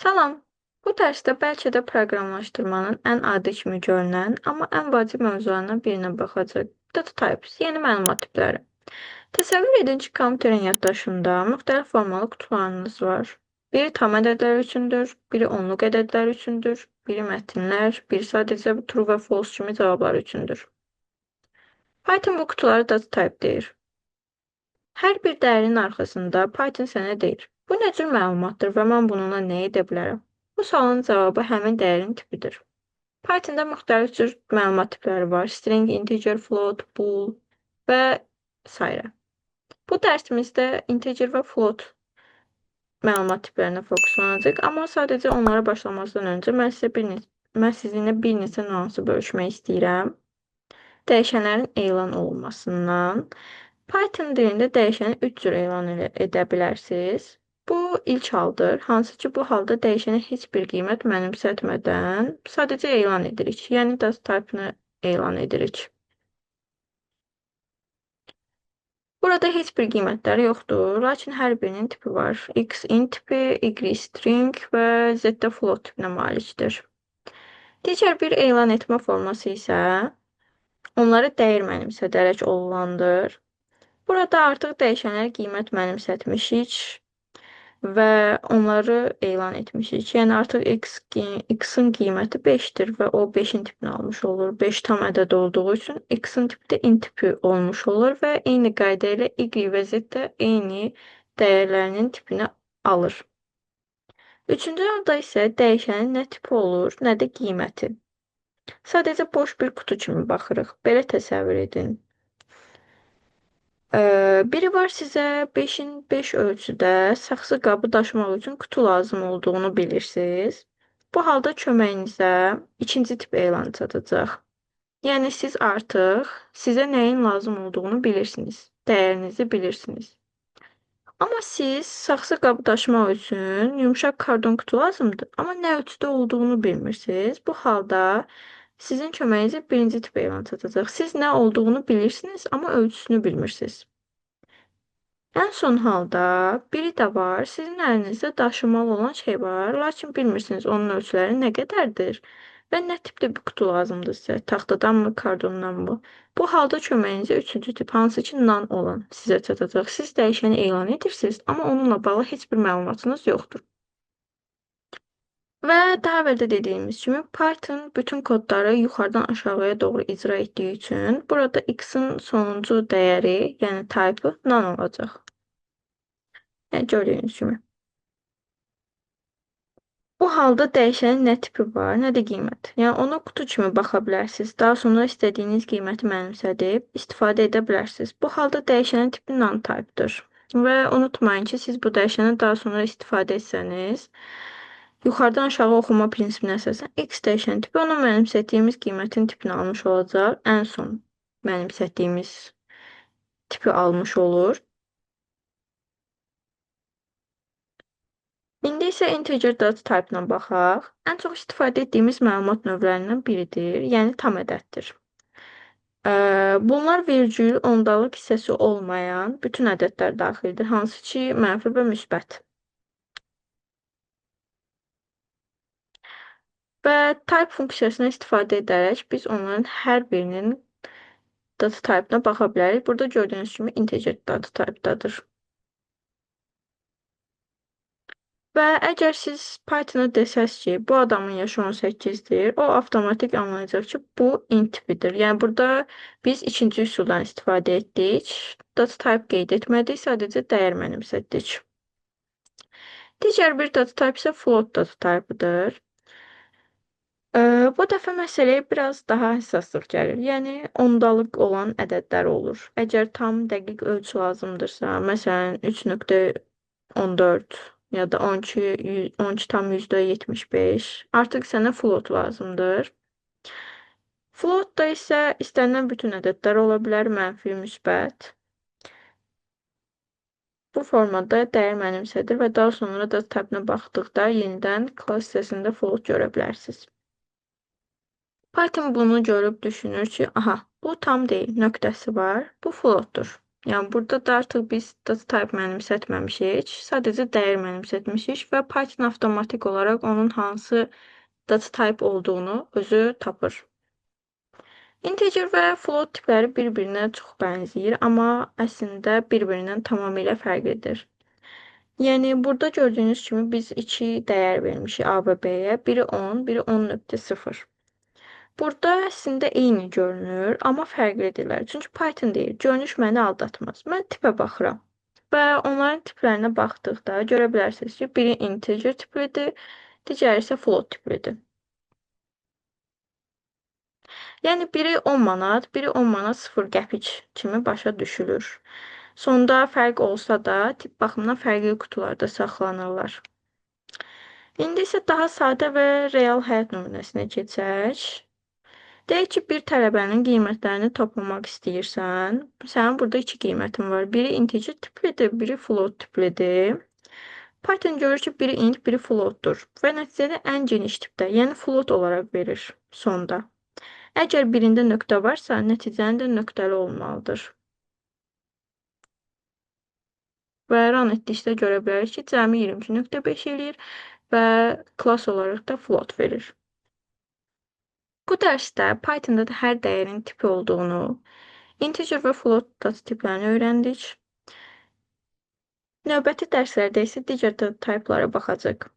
Salam. Bu dərsdə bəlkə də proqramlaşdırmanın ən adi kimi görünən, amma ən vacib mövzularından birinə baxacağıq. Data types, yeni məlumat tipləri. Təsəvvür edin ki, kompüterin yaddaşında müxtəlif formalı qutularınız var. Biri tam ədədlər üçündür, biri onluq ədədlər üçündür, biri mətinlər, biri sadəcə true və false kimi cavablar üçündür. Python bu qutulara data type deyir. Hər bir dəyərin arxasında Python sənə deyir: bu nə cür məlumatdır və mən bununla nə edə bilərəm? Bu sualın cavabı həmin dəyərin tipidir. Pythonda müxtəlif cür məlumat tipləri var: string, integer, float, bool və s. Bu dərsimizdə integer və float məlumat tiplərinə fokuslanacaq, amma sadəcə onlara başlamazdan öncə mən sizinlə bir neçə nüansı bölüşmək istəyirəm. Dəyişənlərin elan olunmasından. Python dilində dəyişəni 3 cür elan edə bilərsiniz. Bu ilk haldır, hansı ki bu halda dəyişənə heç bir qiymət mənimsətmədən sadəcə elan edirik, yəni data type-ını elan edirik. Burada heç bir qiymətləri yoxdur, lakin hər birinin tipi var. X int tipi, Y string və Z də float tipinə malikdir. Digər bir elan etmə forması isə onları dəyər mənimsədərək olulandır. Burada artıq dəyişənlərə qiymət mənimsətmişik və onları elan etmişik. Yəni artıq x-in qiyməti 5-dir və o 5-in tipini almış olur. 5 tam ədəd olduğu üçün x-in tipi də int tipi olmuş olur və eyni qayda ilə y və z də eyni dəyərlərinin tipini alır. Üçüncü halda isə dəyişənin nə tipi olur, nə də qiyməti. Sadəcə boş bir qutu kimi baxırıq. Belə təsəvvür edin. Biri var sizə 5-in 5 ölçüdə saxsı qabı daşımaq üçün qutu lazım olduğunu bilirsiniz. Bu halda köməyinizə ikinci tip elan çatacaq. Yəni siz artıq sizə nəyin lazım olduğunu bilirsiniz, dəyərinizi bilirsiniz. Amma siz saxsı qabı daşımaq üçün yumşaq karton qutu lazımdır, amma nə ölçüdə olduğunu bilmirsiniz. Bu halda sizin köməyinizə birinci tip elan çatacaq. Siz nə olduğunu bilirsiniz, amma ölçüsünü bilmirsiniz. Ən son halda biri də var, sizin əlinizdə daşımalı olan şey var, lakin bilmirsiniz onun ölçüləri nə qədərdir və nə tipdə bir qutu lazımdır sizə, taxtadanmı, kartondanmı? Bu halda köməyinizə üçüncü tip, hansı ki nan olan sizə çatacaq. Siz dəyişəni elan edirsiniz, amma onunla bağlı heç bir məlumatınız yoxdur. Və daha əvvəl də dediyimiz kimi Python bütün kodları yuxarıdan aşağıya doğru icra etdiyi üçün burada x-in sonuncu dəyəri, yəni type-ı nan olacaq. Yəni gördüyünüz kimi. Bu halda dəyişənin nə tipi var, nə də qiymət. Yəni ona qutu kimi baxa bilərsiniz. Daha sonra istədiyiniz qiyməti mənimsədib istifadə edə bilərsiniz. Bu halda dəyişənin tipi non type-dır. Və unutmayın ki, siz bu dəyişəni daha sonra istifadə etsəniz, yuxarıdan aşağı oxuma prinsipinə əsasən x dəyişən tipi ona mənimsətdiyimiz qiymətin tipini almış olacaq. Ən son mənimsətdiyimiz tipi almış olur. İndi isə integer data type-na baxaq. Ən çox istifadə etdiyimiz məlumat növlərindən biridir, yəni tam ədəddir. Bunlar vergül, ondalıq hissəsi olmayan bütün ədədlər daxildir, hansı ki mənfi və müsbət. Və type funksiyasını istifadə edərək biz onların hər birinin data type-na baxa bilərik. Burada gördüyünüz kimi integer data type-dadır. Və əgər siz Python-a desəz ki, bu adamın yaşı 18-dir, o avtomatik anlayacaq ki, bu int tipidir. Yəni burada biz ikinci üsuldan istifadə etdik. Data type qeyd etmədik, sadəcə dəyər mənimsətdik. Digər bir data type isə float data type-dır. Bu dəfə məsələyə biraz daha həssaslıq gəlir. Yəni ondalıq olan ədədlər olur. Əgər tam dəqiq ölçü lazımdırsa, məsələn 3.14 ya da 12,75, artıq sənə float lazımdır. Float-da isə istənilən bütün ədədlər ola bilər, mənfi, müsbət. Bu formada dəyər mənimsədir və daha sonra da type-na baxdıqda yenidən class hissəsində float görə bilərsiniz. Python bunu görüb düşünür ki, aha, bu tam deyil, nöqtəsi var, bu floatdur. Yəni burada da artıq biz data type mənimsətməmişik, sadəcə dəyər mənimsətmişik və Python avtomatik olaraq onun hansı data type olduğunu özü tapır. Integer və float tipləri bir-birinə çox bənzəyir, amma əslində bir-birindən tamamilə fərqlidir. Yəni burada gördüyünüz kimi biz iki dəyər vermişik A və B-yə. Biri 10, biri 10.0. Burada əslində eyni görünür, amma fərqlidirlər. Çünki Python deyir, görünüş məni aldatmaz. Mən tipə baxıram və onların tiplərinə baxdıqda görə bilərsiniz ki, biri integer tiplidir, digəri isə float tiplidir. Yəni biri 10 manat, biri 10 manat 0 qəpik kimi başa düşülür. Sonda fərq olsa da, tip baxımından fərqli qutularda saxlanırlar. İndi isə daha sadə və real həyat nümunəsinə keçək. Deyək ki, bir tələbənin qiymətlərini toplamaq istəyirsən. Sənin burada iki qiymətin var. Biri integer tiplidir, biri float tiplidir. Python görür ki, biri int, biri floatdur və nəticədə ən geniş tipdə, yəni float olaraq verir sonda. Əgər birində nöqtə varsa, nəticənin də nöqtəli olmalıdır. Və run etdikdə görə bilərik ki, cəmi 22.5 eləyir və class olaraq da float verir. Bu dərsdə Pythonda da hər dəyərin tipi olduğunu, integer və float data tiplərini öyrəndik. Növbəti dərslərdə isə digər data type'lara baxacaq.